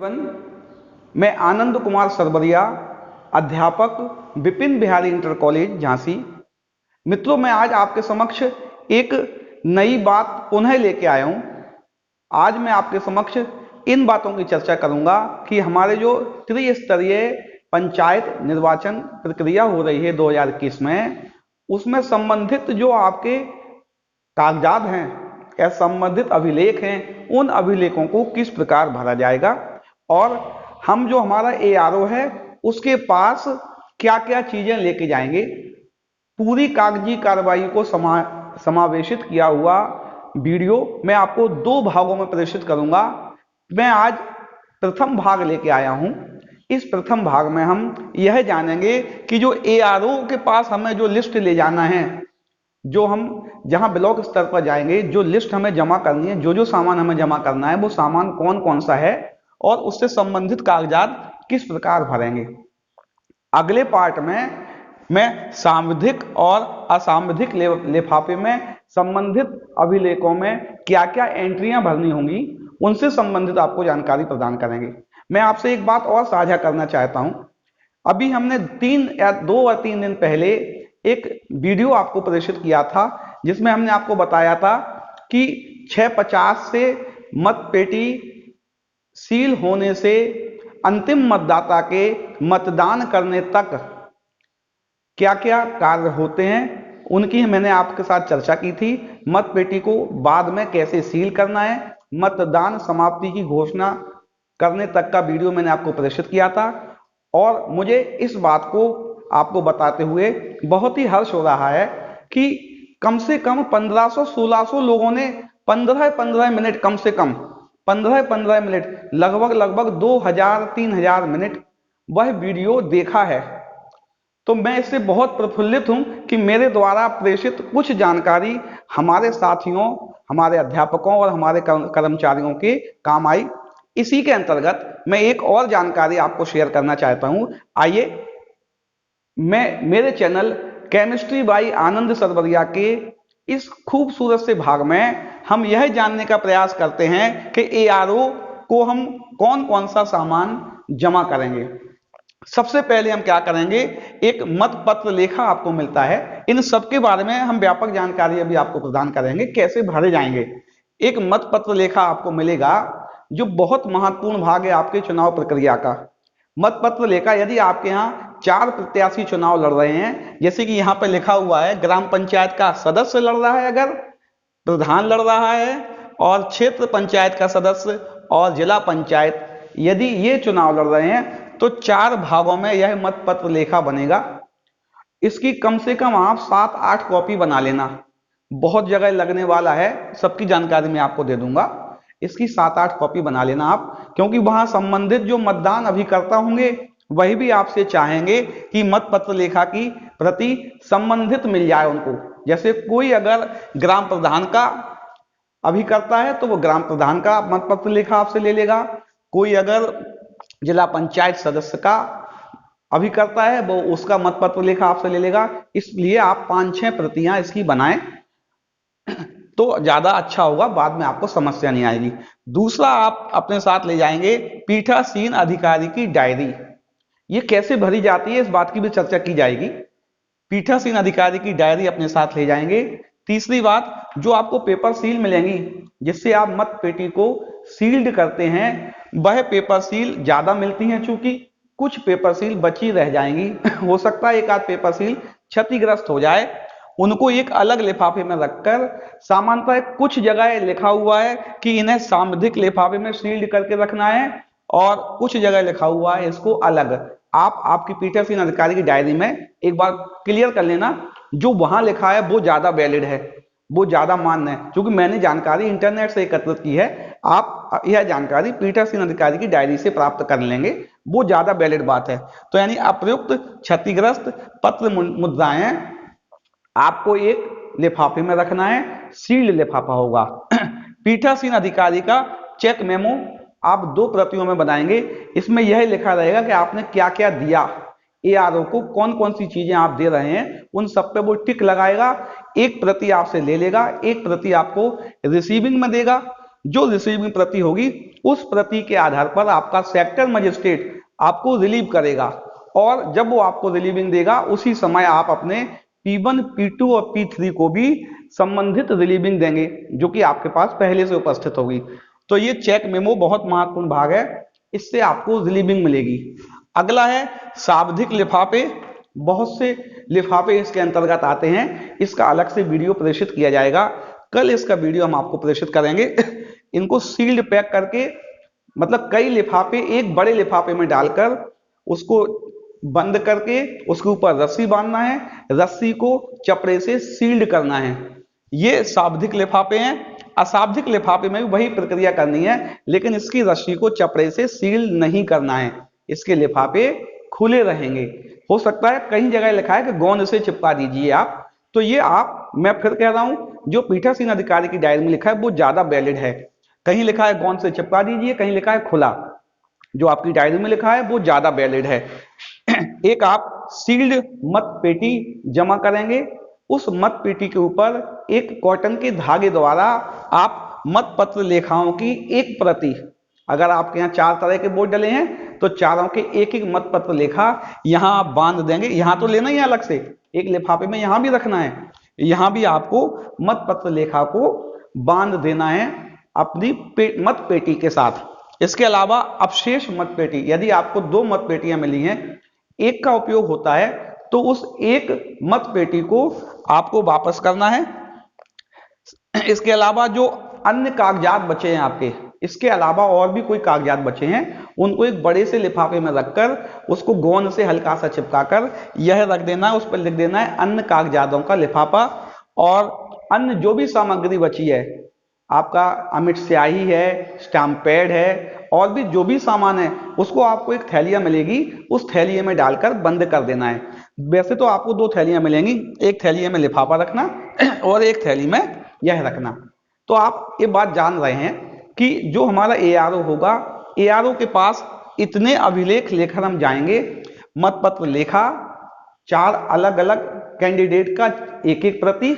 मैं आनंद कुमार सरबरिया, अध्यापक Vipin Bihari inter college Jhansi. मित्रों, मैं आज आपके समक्ष एक नई बात पुनः लेके आया हूं। आज मैं आपके समक्ष इन बातों की चर्चा करूंगा कि हमारे जो त्रिस्तरीय पंचायत निर्वाचन प्रक्रिया हो रही है 2021 में, उसमें संबंधित जो आपके कागजात हैं या संबंधित अभिलेख हैं, उन अभिलेखों को किस प्रकार भरा जाएगा और हम जो हमारा एआरओ है उसके पास क्या क्या चीजें लेके जाएंगे, पूरी कागजी कार्रवाई को समावेशित किया हुआ वीडियो मैं आपको दो भागों में प्रदर्शित करूंगा। मैं आज प्रथम भाग लेके आया हूं। इस प्रथम भाग में हम यह जानेंगे कि जो एआरओ के पास हमें जो लिस्ट ले जाना है, जो हम जहां ब्लॉक स्तर पर जाएंगे, जो लिस्ट हमें जमा करनी है, जो जो सामान हमें जमा करना है, वो सामान कौन कौन सा है और उससे संबंधित कागजात किस प्रकार भरेंगे। अगले पार्ट में मैं सांविधिक और असांविधिक लिफाफे में संबंधित अभिलेखों में क्या क्या एंट्रियां भरनी होंगी, उनसे संबंधित आपको जानकारी प्रदान करेंगे। मैं आपसे एक बात और साझा करना चाहता हूं। अभी हमने 2 या 3 दिन पहले एक वीडियो आपको प्रदर्शित किया था, जिसमें हमने आपको बताया था कि 6:50 से मतपेटी सील होने से अंतिम मतदाता के मतदान करने तक क्या क्या कार्य होते हैं, उनकी मैंने आपके साथ चर्चा की थी। मतपेटी को बाद में कैसे सील करना है, मतदान समाप्ति की घोषणा करने तक का वीडियो मैंने आपको प्रदर्शित किया था। और मुझे इस बात को आपको बताते हुए बहुत ही हर्ष हो रहा है कि कम से कम 1500-1600 लोगों ने 15-15 मिनट, कम से कम 15-15 मिनट, लगभग 2000-3000 मिनट वह वीडियो देखा है। तो मैं इससे बहुत प्रफुल्लित हूं कि मेरे द्वारा प्रेषित कुछ जानकारी हमारे साथियों, हमारे अध्यापकों और हमारे कर्मचारियों के काम आई। इसी के अंतर्गत मैं एक और जानकारी आपको शेयर करना चाहता हूं। आइए, मैं मेरे चैनल केमिस्ट्री बाई आनंद सरबरिया के इस खूबसूरत से भाग में हम यह जानने का प्रयास करते हैं कि एआरओ को हम कौन कौन सा सामान जमा करेंगे। सबसे पहले हम क्या करेंगे, एक मत पत्र लेखा आपको मिलता है। इन सब के बारे में हम व्यापक जानकारी अभी आपको प्रदान करेंगे, कैसे भरे जाएंगे। एक मत पत्र लेखा आपको मिलेगा, जो बहुत महत्वपूर्ण भाग है आपके चुनाव प्रक्रिया का। मत पत्र लेखा, यदि आपके यहाँ 4 प्रत्याशी चुनाव लड़ रहे हैं, जैसे कि यहाँ पे लिखा हुआ है, ग्राम पंचायत का सदस्य लड़ रहा है, अगर प्रधान लड़ रहा है, और क्षेत्र पंचायत का सदस्य और जिला पंचायत, यदि ये चुनाव लड़ रहे हैं, तो 4 भागों में यह मत पत्र लेखा बनेगा। इसकी कम से कम आप 7-8 कॉपी बना लेना। बहुत जगह लगने वाला है, सबकी जानकारी मैं आपको दे दूंगा। इसकी 7-8 कॉपी बना लेना आप, क्योंकि वहां संबंधित जो मतदान अभिकर्ता होंगे वही भी आपसे चाहेंगे कि मत पत्र लेखा की प्रति संबंधित मिल जाए उनको। जैसे कोई अगर ग्राम प्रधान का अभिकर्ता है तो वो ग्राम प्रधान का मत पत्र लेखा आपसे ले लेगा, कोई अगर जिला पंचायत सदस्य का अभिकर्ता है वो उसका मत पत्र लेखा आपसे ले लेगा। इसलिए आप 5-6 प्रतियां इसकी बनाएं तो ज्यादा अच्छा होगा, बाद में आपको समस्या नहीं आएगी। दूसरा, आप अपने साथ ले जाएंगे पीठासीन अधिकारी की डायरी। ये कैसे भरी जाती है, इस बात की भी चर्चा की जाएगी। पीठासीन अधिकारी की डायरी अपने साथ ले जाएंगे। तीसरी बात, जो आपको पेपर सील मिलेंगी जिससे आप मत पेटी को सील्ड करते हैं, वह पेपर सील ज्यादा मिलती हैं, चूंकि कुछ पेपर सील बची रह जाएंगी। हो सकता है एक आध पेपर सील क्षतिग्रस्त हो जाए, उनको एक अलग लिफाफे में रखकर, सामान्यतः कुछ जगह लिखा हुआ है कि इन्हें सांविधिक लिफाफे में सील्ड करके रखना है, और कुछ जगह लिखा हुआ है इसको अलग। आप आपकी पीठासीन अधिकारी की डायरी में एक बार क्लियर कर लेना, जो वहां लिखा है वो ज्यादा वैलिड है, वो ज्यादा मान्य है। क्योंकि मैंने जानकारी इंटरनेट से एकत्रित की है, आप यह जानकारी पीठासीन अधिकारी की डायरी से प्राप्त कर लेंगे, वो ज्यादा वैलिड बात है। तो यानी अप्रयुक्त, क्षतिग्रस्त पत्र मुद्राएं आपको एक लिफाफे में रखना है, सील्ड लिफाफा होगा। पीठासीन अधिकारी का चेक मेमो आप 2 प्रतियों में बनाएंगे। इसमें यह लिखा रहेगा कि आपने क्या क्या दिया, एआरओ को कौन कौन सी चीजें आप दे रहे हैं, उन सब पे वो टिक लगाएगा। एक प्रति आपसे ले लेगा, एक प्रति आपको रिसीविंग में देगा। जो रिसीविंग प्रति होगी उस प्रति के आधार पर आपका सेक्टर मजिस्ट्रेट आपको रिलीव करेगा, और जब वो आपको रिलीविंग देगा उसी समय आप अपने P1, P2 और P3 को भी संबंधित रिलीविंग देंगे, जो कि आपके पास पहले से उपस्थित होगी। तो ये चेक मेमो बहुत महत्वपूर्ण भाग है, इससे आपको रिलीविंग मिलेगी। अगला है सावधिक लिफाफे। बहुत से लिफाफे इसके अंतर्गत आते हैं, इसका अलग से वीडियो प्रेषित किया जाएगा, कल इसका वीडियो हम आपको प्रेषित करेंगे। इनको सील्ड पैक करके, मतलब कई लिफाफे एक बड़े लिफाफे में डालकर उसको बंद करके उसके ऊपर रस्सी बांधना है, रस्सी को चपड़े से सील्ड करना है। ये सावधिक लिफाफे हैं। असावधिक लिफाफे में भी वही प्रक्रिया करनी है, लेकिन इसकी रस्सी को चपड़े से सील नहीं करना है, इसके लिफाफे खुले रहेंगे। हो सकता है कहीं जगह लिखा है कि गोंद से चिपका दीजिए आप, तो ये आप, मैं फिर कह रहा हूं, जो पीठासीन अधिकारी की डायरी में लिखा है वो ज्यादा वैलिड है। कहीं लिखा है गोंद से चिपका दीजिए, कहीं लिखा है खुला, जो आपकी डायरी में लिखा है वो ज्यादा वैलिड है। एक आप सील्ड मत पेटी जमा करेंगे, उस मत पेटी के ऊपर एक कॉटन के धागे द्वारा आप मत पत्र लेखाओं की एक प्रति, अगर आपके यहाँ 4 तरह के बोर्ड डले हैं तो चारों के एक एक मत पत्र लेखा यहां आप बांध देंगे। यहां तो लेना ही है अलग से, एक लिफाफे में यहां भी रखना है, यहां भी आपको मत पत्र लेखा को बांध देना है अपनी मत पेटी के साथ। इसके अलावा अपशेष मत पेटी, यदि आपको 2 मत पेटियां मिली हैं, एक का उपयोग होता है, तो उस एक मत पेटी को आपको वापस करना है। इसके अलावा जो अन्य कागजात बचे हैं आपके, इसके अलावा और भी कोई कागजात बचे हैं, उनको एक बड़े से लिफाफे में रखकर उसको गोंद से हल्का सा चिपकाकर यह रख देना है, उस पर लिख देना है अन्य कागजातों का लिफाफा। और अन्य जो भी सामग्री बची है, आपका अमिट स्याही है, स्टैम्प पैड है, और भी जो भी सामान है, उसको आपको एक थैलिया मिलेगी, उस थैलिए में डालकर बंद कर देना है। वैसे तो आपको 2 थैलियां मिलेंगी, एक थैलिए में लिफाफा रखना और एक थैली में यह रखना। तो आप ये बात जान रहे हैं कि जो हमारा ARO होगा, ARO के पास इतने अभिलेख लेकर हम जाएंगे, मत पत्र लेखा, 4 अलग अलग कैंडिडेट का एक एक प्रति,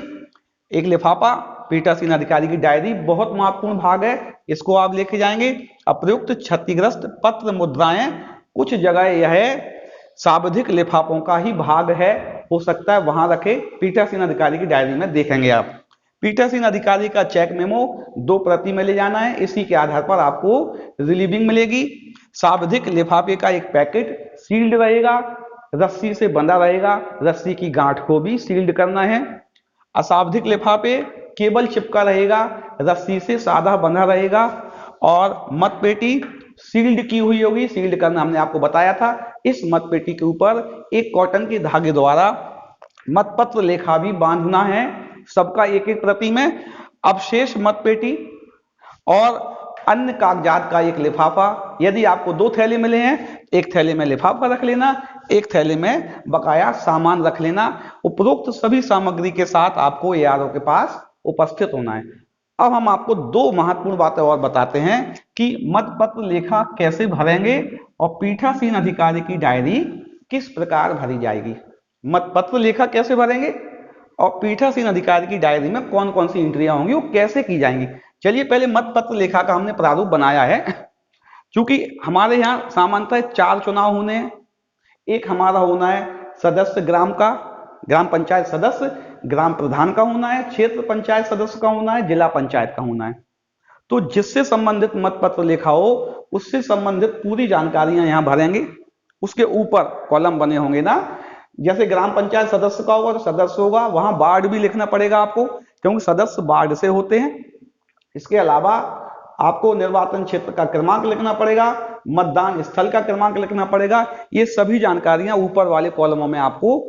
एक लिफाफा, पीठासीन अधिकारी की डायरी बहुत महत्वपूर्ण भाग है, इसको आप लेके जाएंगे। अप्रयुक्त क्षतिग्रस्त पत्र मुद्राएं, कुछ जगह यह सावधिक लिफाफों का ही भाग है, हो सकता है वहां रखे, पीठासीन अधिकारी की डायरी में देखेंगे आप। पीठासीन अधिकारी का चेक मेमो 2 प्रति में ले जाना है, इसी के आधार पर आपको रिलीविंग मिलेगी। सावधिक लिफाफे का एक पैकेट सील्ड रहेगा, रस्सी से बंधा रहेगा, रस्सी की गांठ को भी सील्ड करना है। असावधिक लिफाफे केबल चिपका रहेगा, रस्सी से साधा बंधा रहेगा, और मत पेटी सील्ड की हुई होगी। सील्ड करना हमने आपको बताया था। इस मत पेटी के ऊपर एक कॉटन के धागे द्वारा मत पत्र लेखा भी बांधना है, सबका एक एक प्रति में। अवशेष मत पेटी और अन्य कागजात का एक लिफाफा। यदि आपको 2 थैले मिले हैं, एक थैले में लिफाफा रख लेना, एक थैले में बकाया सामान रख लेना। उपरोक्त सभी सामग्री के साथ आपको ARO के पास उपस्थित होना है। अब हम आपको 2 महत्वपूर्ण बातें और बताते हैं कि मत पत्र लेखा कैसे भरेंगे और पीठासीन अधिकारी की डायरी किस प्रकार भरी जाएगी। मत पत्र लेखा कैसे भरेंगे और पीठासीन अधिकारी की डायरी में कौन कौन सी एंट्रियां होंगी, वो कैसे की जाएंगी। चलिए पहले मत पत्र लेखा का हमने प्रारूप बनाया है। क्योंकि हमारे यहाँ सामान्यतः 4 चुनाव होने हैं। एक हमारा होना है सदस्य ग्राम का, ग्राम पंचायत सदस्य, ग्राम प्रधान का होना है, क्षेत्र पंचायत सदस्य का होना है, जिला पंचायत का होना है। तो जिससे संबंधित मत पत्र लेखा हो, उससे संबंधित पूरी जानकारियां यहाँ भरेंगे। उसके ऊपर कॉलम बने होंगे ना, जैसे ग्राम पंचायत सदस्य का होगा तो सदस्य होगा, वहां वार्ड भी लिखना पड़ेगा आपको, क्योंकि सदस्य वार्ड से होते हैं। इसके अलावा आपको निर्वाचन क्षेत्र का क्रमांक लिखना पड़ेगा, मतदान स्थल का क्रमांक लिखना पड़ेगा। ये सभी जानकारियां ऊपर वाले कॉलमों में आपको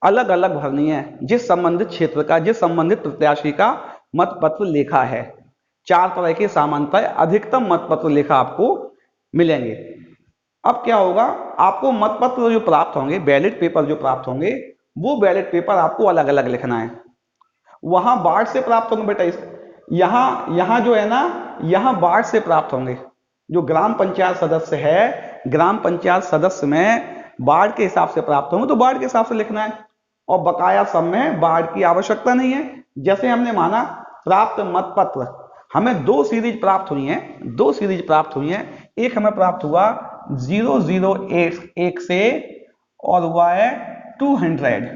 अलग अलग भरनी है, जिस संबंधित क्षेत्र का, जिस संबंधित प्रत्याशी का मत पत्र लेखा है। 4 तरह के सामान्यतः अधिकतम मत पत्र लेखा आपको मिलेंगे। अब क्या होगा, आपको मत पत्र जो प्राप्त होंगे, बैलेट पेपर जो प्राप्त होंगे, वो बैलेट पेपर आपको अलग अलग लिखना है। वहां वार्ड से प्राप्त होंगे बेटा, यहाँ जो है ना, यहाँ वार्ड से प्राप्त होंगे। जो ग्राम पंचायत सदस्य है, ग्राम पंचायत सदस्य में वार्ड के हिसाब से प्राप्त होंगे तो वार्ड के हिसाब से लिखना है, और बकाया सब में वार्ड की आवश्यकता नहीं है। जैसे हमने माना प्राप्त मत पत्र हमें दो सीरीज प्राप्त हुई हैं, एक हमें प्राप्त हुआ 001 से और हुआ है 200,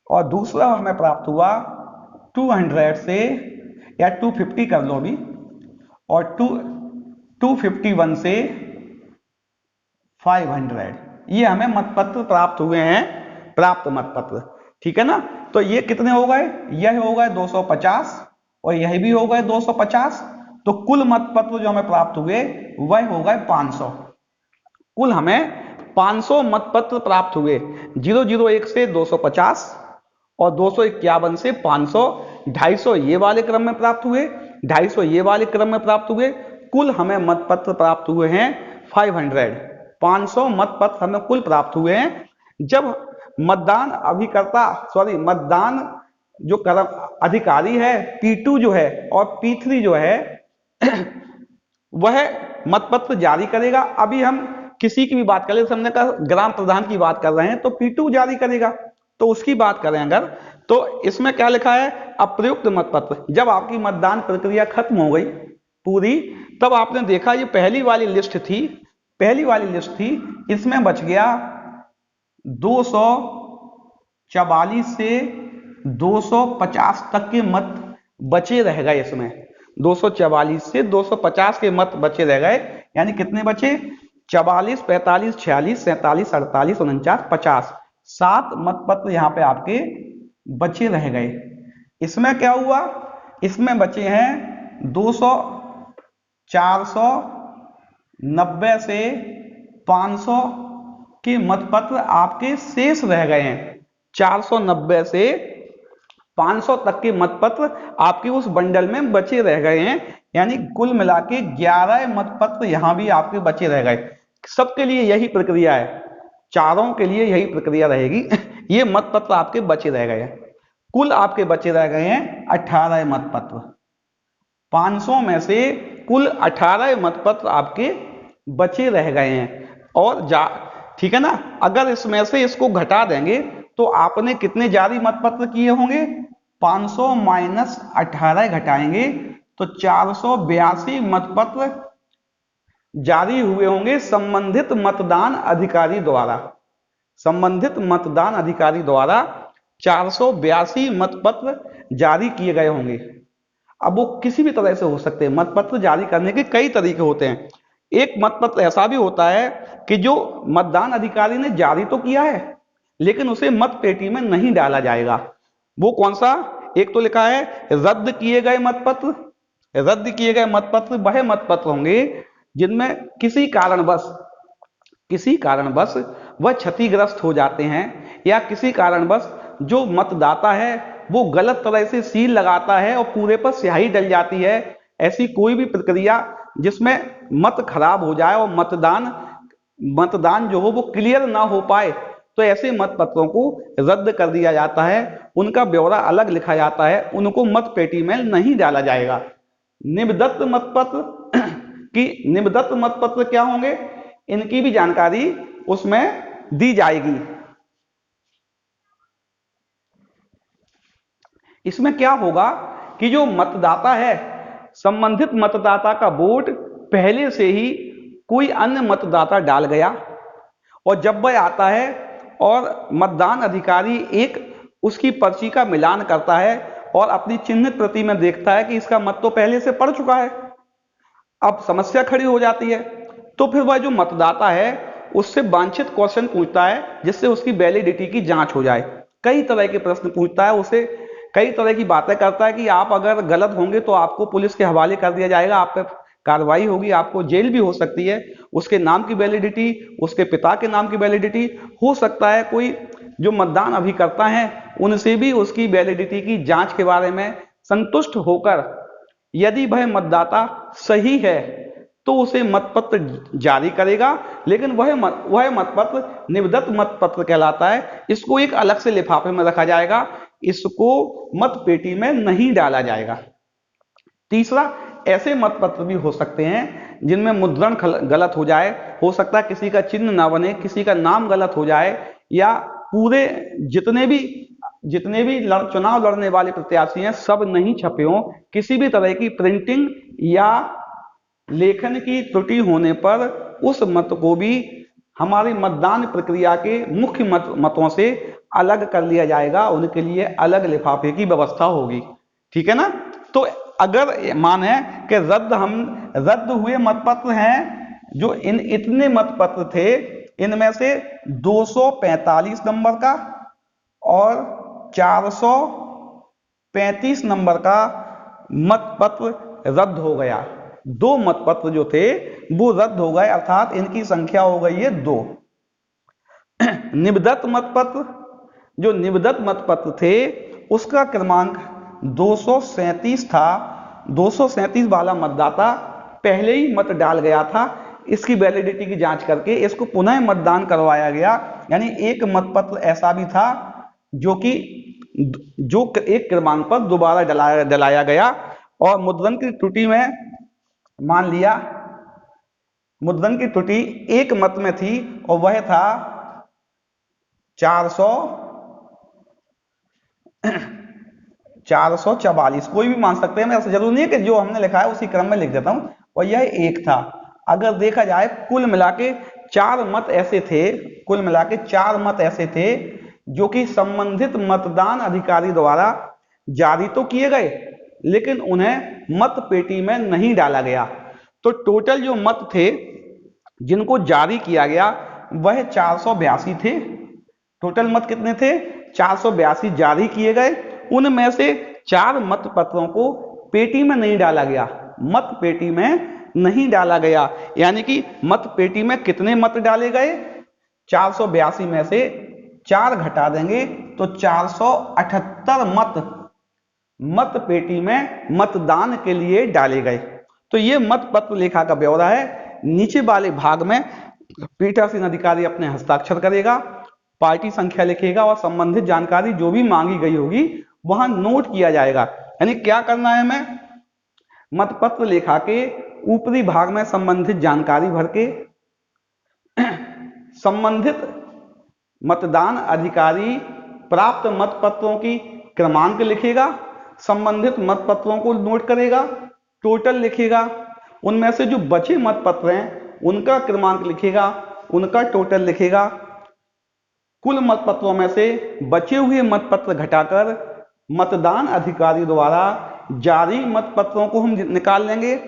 और दूसरा हमें प्राप्त हुआ 200 से या 250 कर लो अभी, और 251 से 500। ये हमें मतपत्र प्राप्त हुए हैं, प्राप्त मतपत्र, ठीक है ना। तो ये कितने हो गए, यह हो गए 250 और यह भी हो गए 250। तो कुल मतपत्र जो हमें प्राप्त हुए वह हो गए 500। कुल हमें 500 मतपत्र प्राप्त हुए, 001 से 250 और 251 से 500। 250 ये वाले क्रम में प्राप्त हुए, 250 ये वाले क्रम में प्राप्त हुए। कुल हमें मतपत्र प्राप्त हुए हैं 500। 500 मतपत्र हमें कुल प्राप्त हुए हैं। जब मतदान मतदान जो कर्म अधिकारी है P2 जो है और P3 जो है वह मतपत्र जारी करेगा। अभी हम किसी की भी बात करें, हमने कहा ग्राम प्रधान की बात कर रहे हैं, तो P2 जारी करेगा। तो उसकी बात करें अगर, तो इसमें क्या लिखा है, अप्रयुक्त मतपत्र। जब आपकी मतदान प्रक्रिया खत्म हो गई पूरी, तब आपने देखा ये पहली वाली लिस्ट थी, इसमें बच गया 244 से 250 तक के मत बचे रह गए। इसमें 244 से 250 के मत बचे रह गए, यानी कितने बचे, 44, 45, 46, 47, 48, 49, 50। 7 मतपत्र यहाँ पे आपके बचे रह गए। इसमें क्या हुआ, इसमें बचे हैं 490 से 500 के मतपत्र आपके शेष रह गए हैं। 490 से 500 तक के मतपत्र आपके उस बंडल में बचे रह गए हैं, यानी कुल मिला के 11 मतपत्र यहां भी आपके बचे रह गए। सबके लिए यही प्रक्रिया है, चारों के लिए यही प्रक्रिया रहेगी। ये मतपत्र आपके बचे रह गए हैं। कुल आपके बचे रह गए हैं 18 मतपत्र। 500 में से कुल 18 मतपत्र आपके बचे रह गए हैं। और ठीक है ना, अगर इसमें से इसको घटा देंगे तो आपने कितने जारी मतपत्र किए होंगे, 500 माइनस 18 घटाएंगे तो 482 मतपत्र जारी हुए होंगे संबंधित मतदान अधिकारी द्वारा। 482 मतपत्र जारी किए गए होंगे। अब वो किसी भी तरह से हो सकते हैं, मतपत्र जारी करने के कई तरीके होते हैं। एक मतपत्र ऐसा भी होता है कि जो मतदान अधिकारी ने जारी तो किया है लेकिन उसे मत पेटी में नहीं डाला जाएगा। वो कौन सा, एक तो लिखा है रद्द किए गए मतपत्र। रद्द किए गए मतपत्र वह मतपत्र होंगे जिनमें किसी कारणवश वह क्षतिग्रस्त हो जाते हैं, या किसी कारणवश जो मतदाता है वो गलत तरह से सील लगाता है और पूरे पर स्याही डल जाती है। ऐसी कोई भी प्रक्रिया जिसमें मत खराब हो जाए और मतदान जो हो वो क्लियर ना हो पाए, तो ऐसे मतपत्रों को रद्द कर दिया जाता है। उनका ब्यौरा अलग लिखा जाता है, उनको मत पेटी में नहीं डाला जाएगा। निबदत्त मतपत्र क्या होंगे, इनकी भी जानकारी उसमें दी जाएगी। इसमें क्या होगा कि जो मतदाता है, संबंधित मतदाता का वोट पहले से ही कोई अन्य मतदाता डाल गया, और जब वह आता है और मतदान अधिकारी एक उसकी पर्ची का मिलान करता है और अपनी चिन्हित प्रति में देखता है कि इसका मत तो पहले से पड़ चुका है, अब समस्या खड़ी हो जाती है। तो फिर वह जो मतदाता है उससे वांछित क्वेश्चन पूछता है जिससे उसकी वैलिडिटी की जांच हो जाए। कई तरह के प्रश्न पूछता है, उसे कई तरह की बातें करता है कि आप अगर गलत होंगे तो आपको पुलिस के हवाले कर दिया जाएगा, आप पे कार्रवाई होगी, आपको जेल भी हो सकती है। उसके नाम की वैलिडिटी, उसके पिता के नाम की वैलिडिटी, हो सकता है कोई जो मतदान अभी करता है उनसे भी उसकी वैलिडिटी की जांच के बारे में संतुष्ट होकर यदि वह मतदाता सही है तो उसे मतपत्र जारी करेगा। लेकिन वह मतपत्र निबदत्त मतपत्र कहलाता है। इसको एक अलग से लिफाफे में रखा जाएगा, इसको मत पेटी में नहीं डाला जाएगा। तीसरा, ऐसे मतपत्र भी हो सकते हैं जिनमें मुद्रण गलत हो जाए, हो सकता है किसी का चिन्ह ना बने, किसी का नाम गलत हो जाए, या पूरे जितने भी जितने भी चुनाव लड़ने वाले प्रत्याशी हैं सब नहीं छपे हों, किसी भी तरह की प्रिंटिंग या लेखन की त्रुटि होने पर उस मत को भी हमारी मतदान प्रक्रिया के मुख्य मतों से अलग कर लिया जाएगा, उनके लिए अलग लिफाफे की व्यवस्था होगी। ठीक है ना। तो अगर माने कि रद्द हुए मतपत्र हैं, जो इतने मतपत्र थे, इनमें से 245 नंबर का और 435 नंबर का मतपत्र रद्द हो गया। 2 मतपत्र जो थे वो रद्द हो गए, अर्थात इनकी संख्या हो गई है 2। निबद्धत मतपत्र, जो निबद्धत मतपत्र थे उसका क्रमांक 237 था। 237 वाला मतदाता पहले ही मत डाल गया था, इसकी वैलिडिटी की जांच करके इसको पुनः मतदान करवाया गया। यानी एक मतपत्र ऐसा भी था जो एक क्रमांक पर दोबारा डलाया गया। और मुद्रण की त्रुटि में मान लिया, मुद्रण की त्रुटि एक मत में थी और वह था 444। कोई भी मान सकते हैं, मैं ऐसा जरूर नहीं है कि जो हमने लिखा है उसी क्रम में लिख देता हूं। और यह एक था। अगर देखा जाए कुल मिला के 4 मत ऐसे थे, कुल मिला के 4 मत ऐसे थे जो कि संबंधित मतदान अधिकारी द्वारा जारी तो किए गए लेकिन उन्हें मत पेटी में नहीं डाला गया। तो टोटल जो मत थे जिनको जारी किया गया वह 482 थे। टोटल मत कितने थे? 482 जारी किए गए। उनमें से 4 मत पत्रों को पेटी में नहीं डाला गया, मत पेटी में नहीं डाला गया। यानी कि मत पेटी में कितने मत डाले गए? 482 में से 4 घटा देंगे तो 478 मत पेटी में मतदान के लिए डाले गए। तो ये मत पत्र लेखा का ब्यौरा है। नीचे वाले भाग में पीठासीन अधिकारी अपने हस्ताक्षर करेगा, पार्टी संख्या लिखेगा और संबंधित जानकारी जो भी मांगी गई होगी वहां नोट किया जाएगा। यानी क्या करना है हमें? मतपत्र लेखा के ऊपरी भाग में संबंधित जानकारी भर के संबंधित मतदान अधिकारी प्राप्त मतपत्रों की क्रमांक लिखेगा, संबंधित मतपत्रों को नोट करेगा, टोटल लिखेगा, उनमें से जो बचे मतपत्र हैं उनका क्रमांक लिखेगा, उनका टोटल लिखेगा। कुल मतपत्रों में से बचे हुए मतपत्र घटाकर मतदान अधिकारी द्वारा जारी मतपत्रों को हम निकाल लेंगे।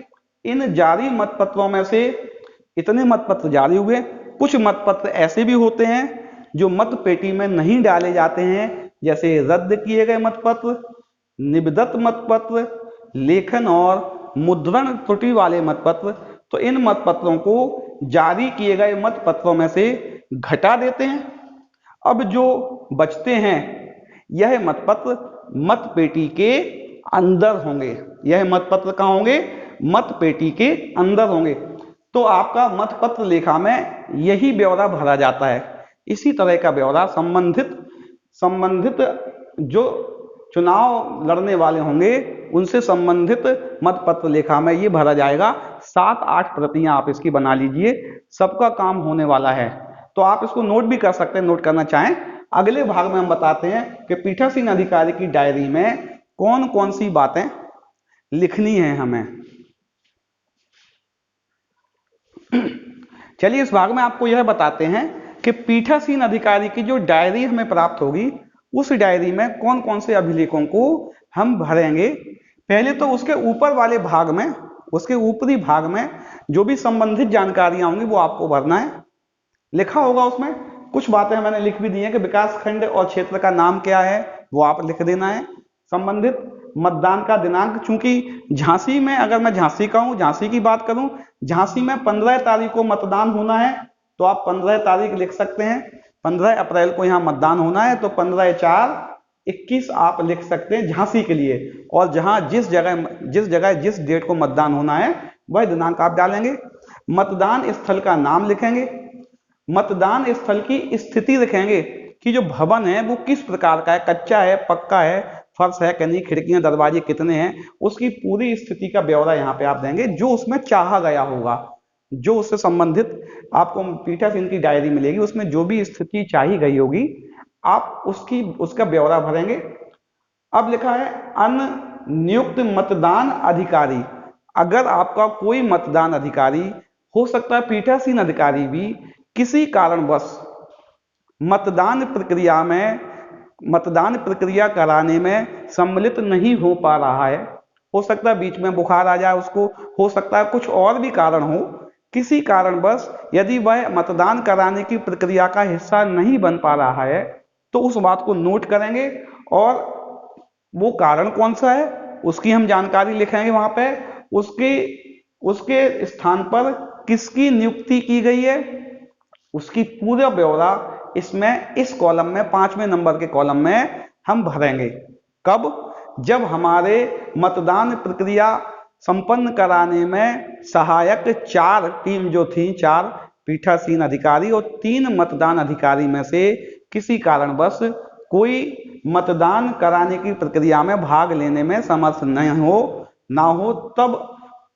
इन जारी मतपत्रों में से इतने मतपत्र जारी हुए। कुछ मतपत्र ऐसे भी होते हैं जो मत पेटी में नहीं डाले जाते हैं, जैसे रद्द किए गए मतपत्र, निबद्धत मतपत्र, लेखन और मुद्रण त्रुटि वाले मतपत्र। तो इन मतपत्रों को जारी किए गए मतपत्रों में से घटा देते हैं। अब जो बचते हैं यह मतपत्र मत पेटी के अंदर होंगे। यह मतपत्र कहाँ होंगे? मत पेटी के अंदर होंगे। तो आपका मतपत्र लेखा में यही ब्यौरा भरा जाता है। इसी तरह का ब्यौरा संबंधित जो चुनाव लड़ने वाले होंगे उनसे संबंधित मतपत्र लेखा में ये भरा जाएगा। 7-8 प्रतियां आप इसकी बना लीजिए, सबका काम होने वाला है। तो आप इसको नोट भी कर सकते हैं, नोट करना चाहें। अगले भाग में हम बताते हैं कि पीठासीन अधिकारी की डायरी में कौन कौन सी बातें लिखनी है हमें। चलिए इस भाग में आपको यह बताते हैं कि पीठासीन अधिकारी की जो डायरी हमें प्राप्त होगी उस डायरी में कौन कौन से अभिलेखों को हम भरेंगे। पहले तो उसके ऊपर वाले भाग में, उसके ऊपरी भाग में जो भी संबंधित जानकारियां होंगी वो आपको भरना है। लिखा होगा उसमें, कुछ बातें मैंने लिख भी दी हैं कि विकास खंड और क्षेत्र का नाम क्या है वो आप लिख देना है। संबंधित मतदान का दिनांक, चूंकि झांसी में, अगर मैं झांसी का हूं, झांसी की बात करूं, झांसी में 15 तारीख को मतदान होना है तो आप 15 तारीख लिख सकते हैं। 15 अप्रैल को यहाँ मतदान होना है तो 15/4/21 आप लिख सकते हैं झांसी के लिए। और जहां जिस जगह जिस डेट को मतदान होना है वह दिनांक आप डालेंगे। मतदान स्थल का नाम लिखेंगे, मतदान स्थल की स्थिति लिखेंगे कि जो भवन है वो किस प्रकार का है, कच्चा है, पक्का है, फर्श है कि नहीं, खिड़कियां दरवाजे कितने हैं, उसकी पूरी स्थिति का ब्यौरा यहाँ पे आप देंगे जो उसमें चाहा गया होगा। जो उससे संबंधित आपको पीठासीन की डायरी मिलेगी उसमें जो भी स्थिति चाही गई होगी आप उसका ब्यौरा भरेंगे। अब लिखा है अन्य नियुक्त मतदान अधिकारी। अगर आपका कोई मतदान अधिकारी, हो सकता है पीठासीन अधिकारी भी, किसी कारणवश मतदान प्रक्रिया कराने में सम्मिलित नहीं हो पा रहा है, हो सकता है बीच में बुखार आ जाए उसको, हो सकता है कुछ और भी कारण हो, किसी कारणवश यदि वह मतदान कराने की प्रक्रिया का हिस्सा नहीं बन पा रहा है तो उस बात को नोट करेंगे और वो कारण कौन सा है उसकी हम जानकारी लिखेंगे वहां पे। उसके स्थान पर किसकी नियुक्ति की गई है उसकी पूरा ब्यौरा इसमें, इस कॉलम में, 5वें नंबर के कॉलम में हम भरेंगे। कब? जब हमारे मतदान प्रक्रिया संपन्न कराने में सहायक 4 टीम जो थी, 4 पीठासीन अधिकारी और 3 मतदान अधिकारी में से किसी कारणवश कोई मतदान कराने की प्रक्रिया में भाग लेने में समर्थ ना हो, तब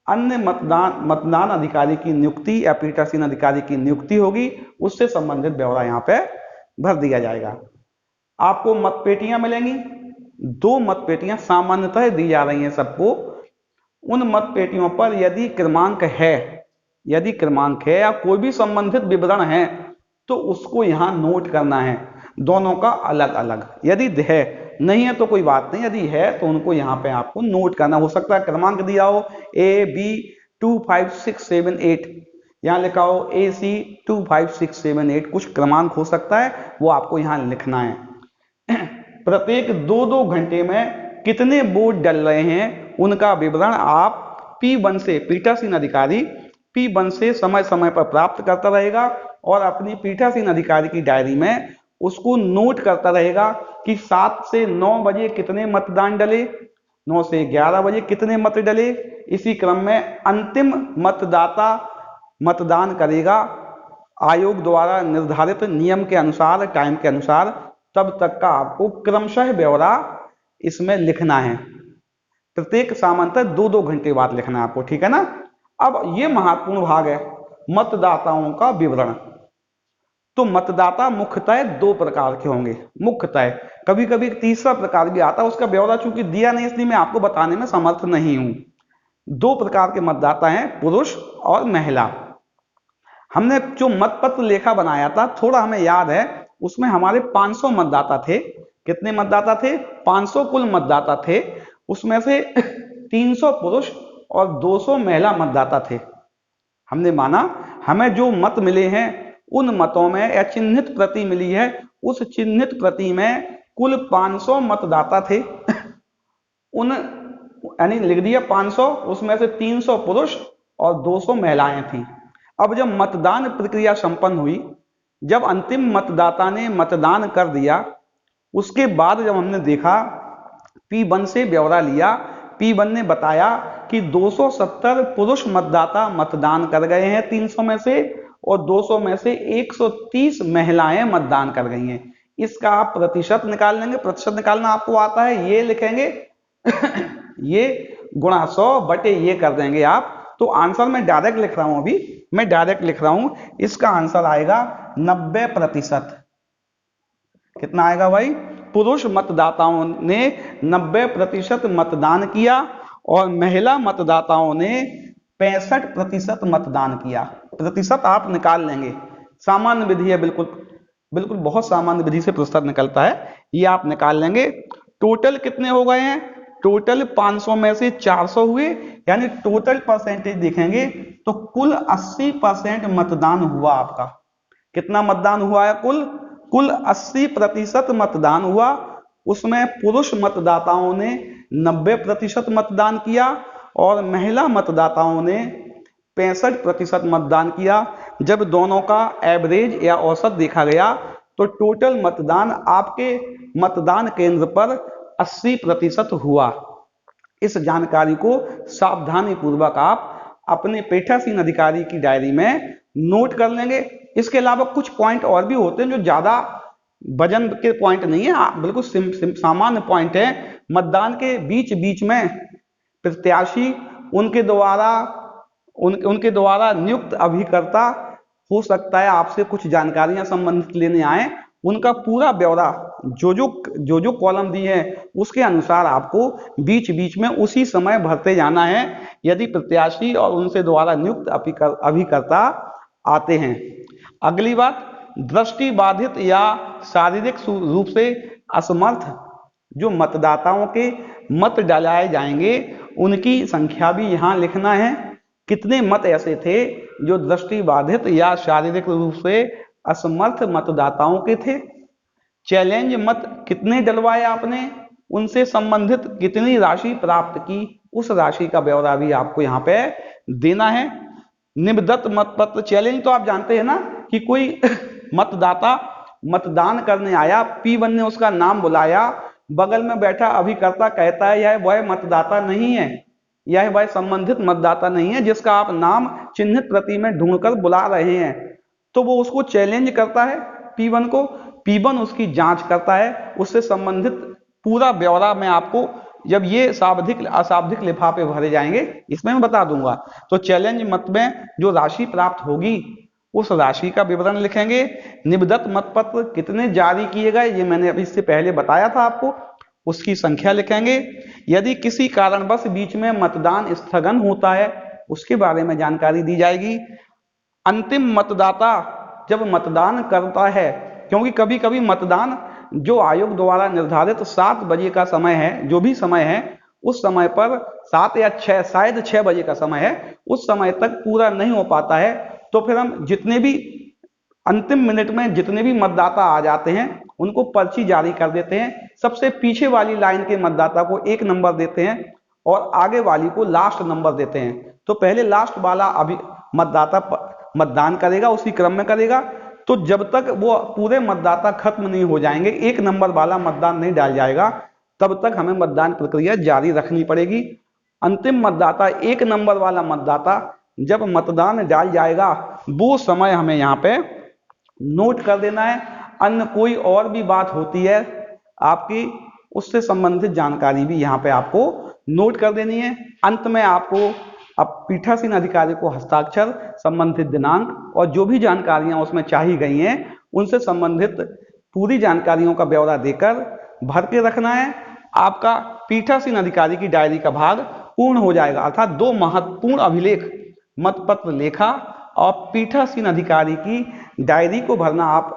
अन्य मतदान अधिकारी की नियुक्ति या पीठासीन अधिकारी की नियुक्ति होगी, उससे संबंधित ब्यौरा यहाँ पे भर दिया जाएगा। आपको मतपेटियां मिलेंगी, 2 मतपेटियां सामान्यतः दी जा रही हैं सबको। उन मतपेटियों पर यदि क्रमांक है या कोई भी संबंधित विवरण है तो उसको यहाँ नोट करना है, दोनों का अलग अलग। यदि है, नहीं है तो कोई बात नहीं, यदि है तो उनको यहाँ पे आपको नोट करना। हो सकता है क्रमांक दिया हो AB25678, यहाँ लिखा हो AC25678, कुछ क्रमांक हो सकता है, वो आपको यहाँ लिखना है। प्रत्येक 2-2 घंटे में कितने वोट डल रहे हैं उनका विवरण आप P1 से, पीठासीन अधिकारी P1 से समय समय पर प्राप्त करता रहेगा और अपनी पीठासीन अधिकारी की डायरी में उसको नोट करता रहेगा कि 7 से 9 बजे कितने मतदान डले, 9 से 11 बजे कितने मत डले। इसी क्रम में अंतिम मतदाता मतदान करेगा आयोग द्वारा निर्धारित नियम के अनुसार, टाइम के अनुसार, तब तक का आपको क्रमशः ब्यौरा इसमें लिखना है। प्रत्येक सामान्यतः 2-2 घंटे बाद लिखना है आपको, ठीक है ना। अब ये महत्वपूर्ण भाग है, मतदाताओं का विवरण। तो मतदाता मुख्यतः 2 प्रकार के होंगे, मुख्यतः। कभी कभी तीसरा प्रकार भी आता है, उसका ब्यौरा चूंकि दिया नहीं इसलिए मैं आपको बताने में समर्थ नहीं हूं। 2 प्रकार के मतदाता हैं, पुरुष और महिला। हमने जो मतपत्र लेखा बनाया था, थोड़ा हमें याद है, उसमें हमारे 500 मतदाता थे। कितने मतदाता थे? 500 कुल मतदाता थे। उसमें से 300 पुरुष और 200 महिला मतदाता थे। हमने माना हमें जो मत मिले हैं उन मतों में, या चिन्हित प्रति मिली है, उस चिन्हित प्रति में कुल 500 मतदाता थे। उन यानी लिख दिया 500, उसमें से 300 पुरुष और 200 महिलाएं थीं। अब जब मतदान प्रक्रिया संपन्न हुई, जब अंतिम मतदाता ने मतदान कर दिया, उसके बाद जब हमने देखा, P1 से ब्यौरा लिया, P1 ने बताया कि 270 पुरुष मतदाता मतदान कर गए हैं 300 में से, और 200 में से 130 महिलाएं मतदान कर गई हैं। इसका आप प्रतिशत निकाल लेंगे, प्रतिशत निकालना आपको आता है, ये लिखेंगे ये गुणा 100 बटे ये कर देंगे आप। तो आंसर मैं डायरेक्ट लिख रहा हूं, अभी मैं डायरेक्ट लिख रहा हूं, इसका आंसर आएगा 90%। कितना आएगा भाई? पुरुष मतदाताओं ने 90% मतदान किया और महिला मतदाताओं ने 65% मतदान किया। प्रतिशत आप निकाल लेंगे, सामान्य विधि है, बिल्कुल बिल्कुल बहुत सामान्य विधि से प्रतिशत निकलता है, ये आप निकाल लेंगे। टोटल कितने हो गए हैं? टोटल 500 में से 400 हुए, यानी टोटल परसेंटेज देखेंगे तो कुल 80% मतदान हुआ आपका। कितना मतदान हुआ है? कुल 80% मतदान हुआ। उसमें पुरुष मतदाताओं ने 90% मतदान किया और महिला मतदाताओं ने 65% मतदान किया। जब दोनों का एवरेज या औसत देखा गया तो टोटल मतदान आपके मतदान केंद्र पर 80% हुआ। इस जानकारी को सावधानी पूर्वक आप अपने पीठासीन अधिकारी की डायरी में नोट कर लेंगे। इसके अलावा कुछ पॉइंट और भी होते हैं जो ज्यादा वजन के पॉइंट नहीं है, बिल्कुल सामान्य पॉइंट है। मतदान के बीच बीच में प्रत्याशी उनके द्वारा नियुक्त अभिकर्ता हो सकता है आपसे कुछ जानकारियां संबंधित लेने आए, उनका पूरा ब्यौरा जो कॉलम दिए हैं उसके अनुसार आपको बीच बीच में उसी समय भरते जाना है, यदि प्रत्याशी और उनसे द्वारा नियुक्त अभिकर्ता आते हैं। अगली बात, दृष्टि बाधित या शारीरिक रूप से असमर्थ जो मतदाताओं के मत डालाए जाएंगे उनकी संख्या भी यहाँ लिखना है। कितने मत ऐसे थे जो दृष्टि बाधित या शारीरिक रूप से असमर्थ मतदाताओं के थे। चैलेंज मत कितने डलवाए आपने, उनसे संबंधित कितनी राशि प्राप्त की, उस राशि का ब्यौरा भी आपको यहाँ पे देना है। निम्नदत्त मतपत्र चैलेंज तो आप जानते हैं ना कि कोई मतदाता मतदान करने आया, P1 ने उसका नाम बुलाया, बगल में बैठा अभिकर्ता कहता है यह वह मतदाता नहीं है, यह वह संबंधित मतदाता नहीं है जिसका आप नाम चिन्हित प्रति में ढूंढकर बुला रहे हैं, तो वो उसको चैलेंज करता है P1 को। P1 उसकी जांच करता है, उससे संबंधित पूरा ब्यौरा मैं आपको जब ये शाब्दिक अशाब्दिक लिफाफे भरे जाएंगे इसमें मैं बता दूंगा। तो चैलेंज मत में जो राशि प्राप्त होगी उस राशि का विवरण लिखेंगे। निम्नदत्त मतपत्र कितने जारी किए गए ये मैंने अभी इससे पहले बताया था आपको, उसकी संख्या लिखेंगे। यदि किसी कारणवश बीच में मतदान स्थगन होता है उसके बारे में जानकारी दी जाएगी। अंतिम मतदाता जब मतदान करता है, क्योंकि कभी कभी मतदान जो आयोग द्वारा निर्धारित 7 बजे का समय है, जो भी समय है उस समय पर 7 या 6 शायद 6 बजे का समय है, उस समय तक पूरा नहीं हो पाता है, तो फिर हम जितने भी अंतिम मिनट में जितने भी मतदाता आ जाते हैं उनको पर्ची जारी कर देते हैं। सबसे पीछे वाली लाइन के मतदाता को 1 नंबर देते हैं और आगे वाली को लास्ट नंबर देते हैं। तो पहले लास्ट वाला अभी मतदाता मतदान करेगा, उसी क्रम में करेगा, तो जब तक वो पूरे मतदाता खत्म नहीं हो जाएंगे, 1 नंबर वाला मतदान नहीं डाल जाएगा, तब तक हमें मतदान प्रक्रिया जारी रखनी पड़ेगी। अंतिम मतदाता 1 नंबर वाला मतदाता जब मतदान डाल जाएगा वो समय हमें यहाँ पे नोट कर देना है। अन्य कोई और भी बात होती है आपकी, उससे संबंधित जानकारी भी यहाँ पे आपको नोट कर देनी है। अंत में आपको अब पीठासीन अधिकारी को हस्ताक्षर, संबंधित दिनांक और जो भी जानकारियां उसमें चाही गई हैं उनसे संबंधित पूरी जानकारियों का ब्यौरा देकर भर के रखना है। आपका पीठासीन अधिकारी की डायरी का भाग पूर्ण हो जाएगा। अर्थात 2 महत्वपूर्ण अभिलेख, मतपत्र लेखा और पीठासीन अधिकारी की डायरी को भरना आप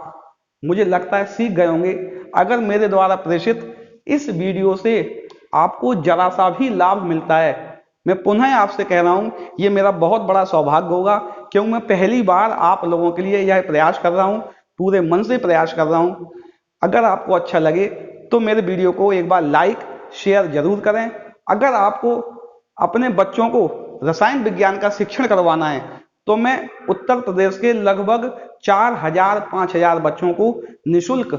मुझे लगता है सीख गए होंगे। अगर मेरे द्वारा प्रेषित इस वीडियो से आपको जरा सा भी लाभ मिलता है, मैं पुनः आपसे कह रहा हूं ये मेरा बहुत बड़ा सौभाग्य होगा, क्योंकि मैं पहली बार आप लोगों के लिए यह प्रयास कर रहा हूं, पूरे मन से प्रयास कर रहा हूं। अगर आपको अच्छा लगे तो मेरे वीडियो को एक बार लाइक शेयर जरूर करें। अगर आपको अपने बच्चों को रसायन विज्ञान का शिक्षण करवाना है तो मैं उत्तर प्रदेश के लगभग 4000-5000 बच्चों को निःशुल्क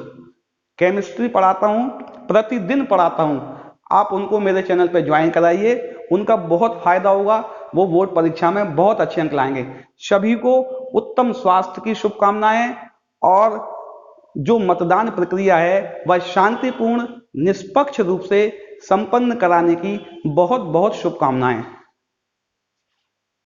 केमिस्ट्री पढ़ाता हूं, प्रतिदिन पढ़ाता हूं। आप उनको मेरे चैनल पर ज्वाइन कराइए, उनका बहुत फायदा होगा, वो बोर्ड परीक्षा में बहुत अच्छे अंक लाएंगे। सभी को उत्तम स्वास्थ्य की शुभकामनाएं और जो मतदान प्रक्रिया है वह शांतिपूर्ण निष्पक्ष रूप से संपन्न कराने की बहुत बहुत शुभकामनाएं।